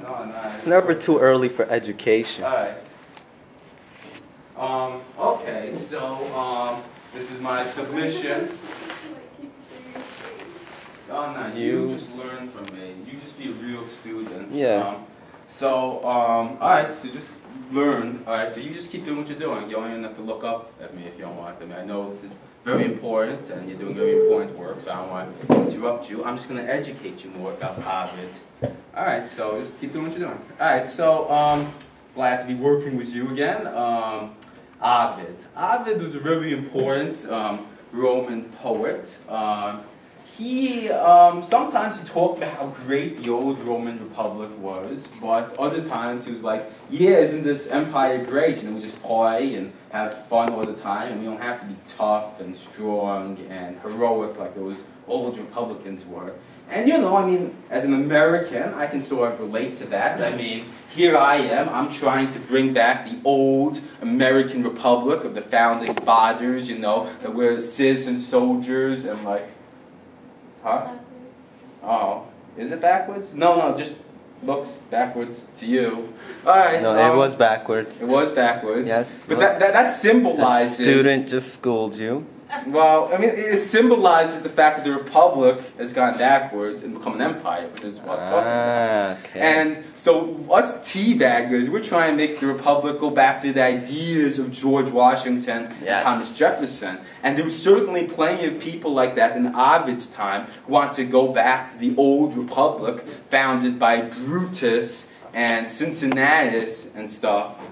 Oh, nice. Never too early for education. Alright. Okay, so, this is my submission. Oh, no, you just learn from me. You just be a real student. Yeah. Alright, so just learn. Alright, so you just keep doing what you're doing. You don't even have to look up at me if you don't want. I mean, I know this is very important, and you're doing very important work, so I don't want to interrupt you. I'm just going to educate you more about Ovid. Alright, so just keep doing what you're doing. Alright, so, glad to be working with you again. Ovid. Ovid was a very important Roman poet. Sometimes he talked about how great the old Roman Republic was, but other times he was like, yeah, isn't this empire great? And we just party and have fun all the time, and we don't have to be tough and strong and heroic like those old Republicans were. And you know, I mean, as an American, I can sort of relate to that. I mean, here I am, I'm trying to bring back the old American Republic of the founding fathers, you know, that we're citizen soldiers and like, huh? Oh, is it backwards? No, just looks backwards to you. Alright. No, it was backwards. It was backwards. Yes. But that symbolizes... The student just schooled you. Well, I mean, it symbolizes the fact that the Republic has gone backwards and become an empire, which is what I was talking about. Okay. And so us teabaggers, we're trying to make the Republic go back to the ideas of George Washington and Thomas Jefferson. And there was certainly plenty of people like that in Ovid's time who want to go back to the old Republic founded by Brutus and Cincinnatus and stuff.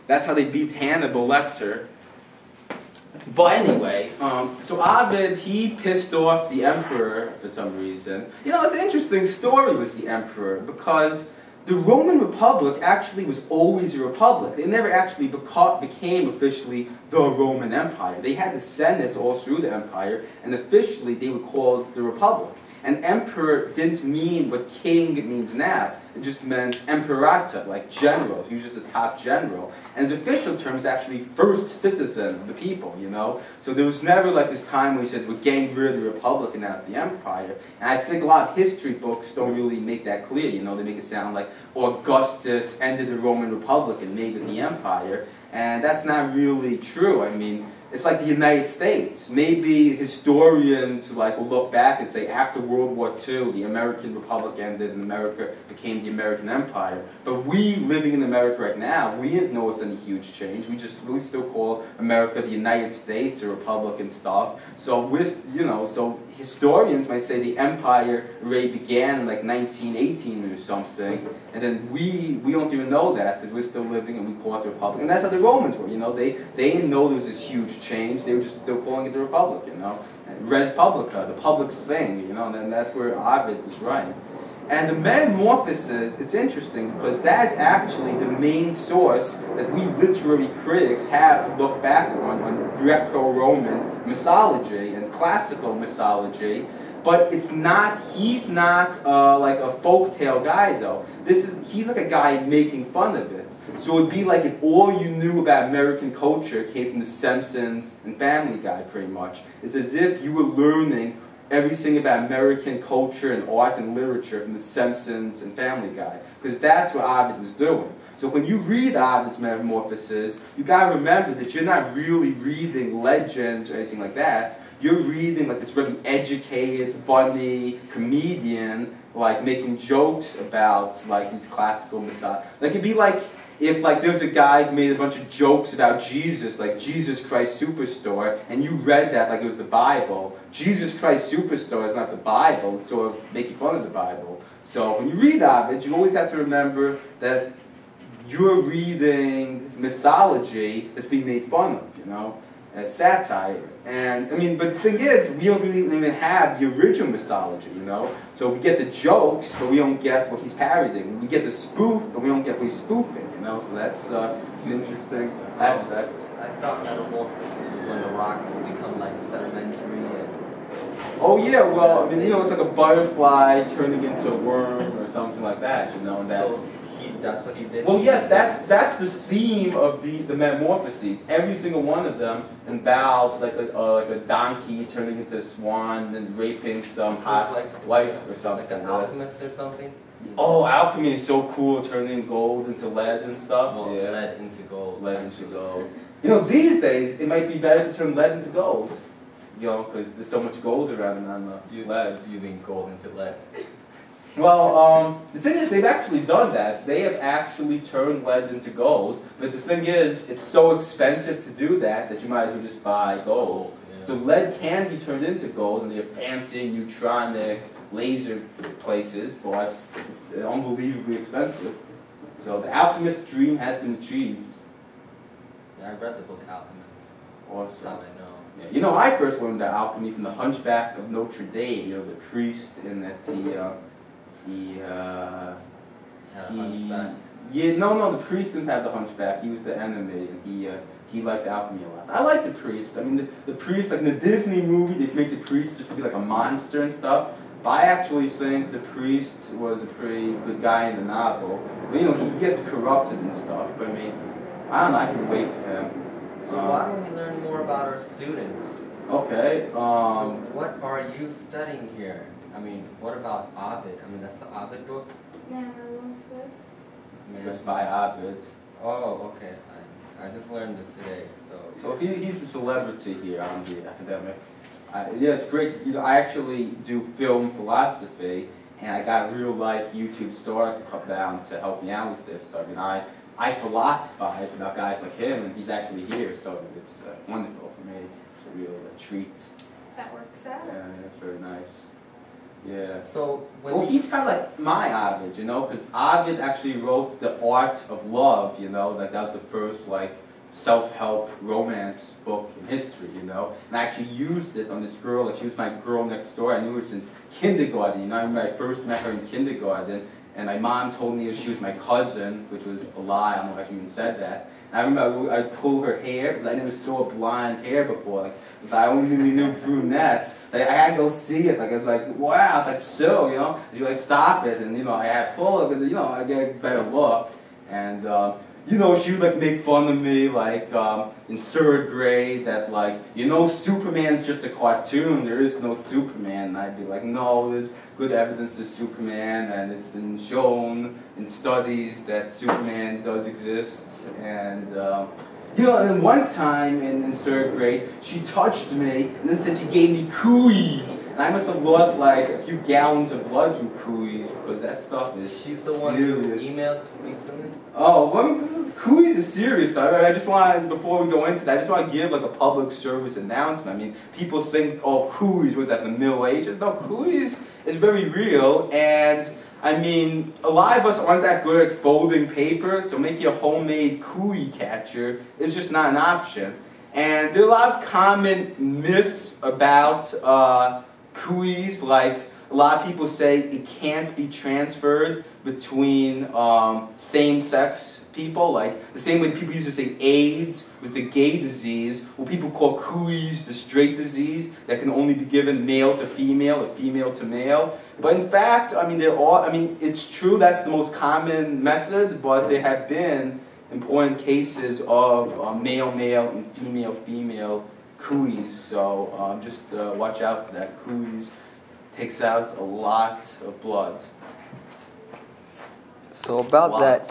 That's how they beat Hannibal Lecter. But anyway, so Ovid, he pissed off the emperor for some reason. You know, it's an interesting story with the emperor, because the Roman Republic actually was always a republic. It never actually became officially the Roman Empire. They had the Senate all through the empire, and officially they were called the Republic. And emperor didn't mean what king means now. It just meant imperator, like general. He was just the top general. And his official term is actually first citizen of the people, you know? So there was never like this time where he says, we're getting rid of the republic and now it's the empire. And I think a lot of history books don't really make that clear, you know? They make it sound like Augustus ended the Roman Republic and made it the empire. And that's not really true. I mean, it's like the United States. Maybe historians will look back and say after World War II, the American Republic ended and America became the American Empire. But we, living in America right now, we didn't notice any huge change. We still call America the United States, a republic and stuff. So so historians might say the empire already began in like 1918 or something, and then we don't even know that because we're still living and we call it the republic. And that's how the Romans were, you know. They didn't know there was this huge change. They were just still calling it the republic, you know. Res publica, the public thing, you know, and then that's where Ovid was right. And the Metamorphoses, it's interesting because that's actually the main source that we literary critics have to look back on Greco-Roman mythology and classical mythology. But he's not like a folktale guy though. He's like a guy making fun of it. So it would be like if all you knew about American culture came from The Simpsons and Family Guy, pretty much. It's as if you were learning everything about American culture and art and literature from The Simpsons and Family Guy. Because that's what Ovid was doing. So when you read Ovid's Metamorphoses, you gotta remember that you're not really reading legends or anything like that. You're reading like this really educated, funny comedian, like making jokes about like these classical messiahs. Like it'd be like if like there was a guy who made a bunch of jokes about Jesus, like Jesus Christ Superstar, and you read that like it was the Bible. Jesus Christ Superstar is not the Bible. It's sort of making fun of the Bible. So when you read Ovid, you always have to remember that you're reading mythology that's being made fun of, you know, as satire. And I mean, but the thing is, we don't really even have the original mythology, you know. So we get the jokes, but we don't get what he's parodying. We get the spoof, but we don't get what he's spoofing, you know. So that's an interesting aspect. I thought metamorphosis was when the rocks become like sedimentary and... Oh yeah, well, I mean, you know, it's like a butterfly turning into a worm or something like that, you know, and that's... So That's what he did. Well, yes, that's the theme of the Metamorphoses. Every single one of them involves like a donkey turning into a swan and raping some hot wife or something. Like an alchemist or something. Oh, alchemy is so cool, turning gold into lead and stuff. Well, yeah. lead into gold. Lead into gold. You know, these days it might be better to turn lead into gold. You know, because there's so much gold around on the lead. You mean gold into lead? Well, the thing is, they've actually done that. They have actually turned lead into gold. But the thing is, it's so expensive to do that that you might as well just buy gold. Yeah. So lead can be turned into gold, and they have fancy neutronic laser places, but it's unbelievably expensive. So the alchemist's dream has been achieved. Yeah, I read the book Alchemist. Awesome. That's how I know. Yeah. You know, I first learned the alchemy from the Hunchback of Notre Dame. You know, the priest in that he hunchback. Yeah, no, the priest didn't have the hunchback. He was the enemy, and he liked alchemy a lot. I like the priest. I mean, the priest, like in the Disney movie, they make the priest just to be like a monster and stuff. But I actually think the priest was a pretty good guy in the novel. But, you know, he gets corrupted and stuff. But I mean, I don't know, I can relate to him. So why don't we learn more about our students? Okay. So what are you studying here? I mean, what about Ovid? I mean, that's the Ovid book? Metamorphosis. Just by Ovid. Oh, okay. I just learned this today, so... Well, he's a celebrity here on the academic. Yeah, it's great. You know, I actually do film philosophy, and I got a real-life YouTube star to come down to help me out with this. So, I mean, I philosophize about guys like him, and he's actually here, so it's wonderful for me. It's a real treat. That works out. Yeah, that's very nice. Yeah. So, well, he's kind of like my Ovid, you know, because Ovid actually wrote The Art of Love, you know, like that was the first, like, self-help romance book in history, you know, and I actually used it on this girl. Like, she was my girl next door. I knew her since kindergarten, you know. I remember I first met her in kindergarten, and my mom told me she was my cousin, which was a lie. I don't know if I even said that. And I remember I'd pull her hair, because I never saw blonde hair before. Like, I only knew brunettes. Like, I had to go see it. Like, it was like, wow, it's like, so, you know. And she was like, stop it. And, you know, I had to pull it, because, you know, I get a better look. And, you know, she would, like, make fun of me, like, in 3rd grade, that, like, you know, Superman's just a cartoon. There is no Superman. And I'd be like, no, there's good evidence of Superman, and it's been shown in studies that Superman does exist. And, you know, and then one time in 3rd grade, she touched me and then said she gave me cooties. And I must have lost like a few gallons of blood from cooties, because that stuff is She's the serious. one who emailed recently? Oh, well, I mean, cooties is serious stuff. I just want, before we go into that, I just want to give like a public service announcement. I mean, people think, oh, cooties was that from the Middle Ages? No, cooties is very real, and I mean, a lot of us aren't that good at folding paper, so making a homemade cootie catcher is just not an option. And there are a lot of common myths about cooties, like a lot of people say it can't be transferred between same-sex people, like the same way people used to say AIDS was the gay disease, well, people call cooties the straight disease that can only be given male to female or female to male. But in fact, I mean, it's true that's the most common method, but there have been important cases of male-male and female-female cooties. So just watch out for that. Cooties takes out a lot of blood. So about that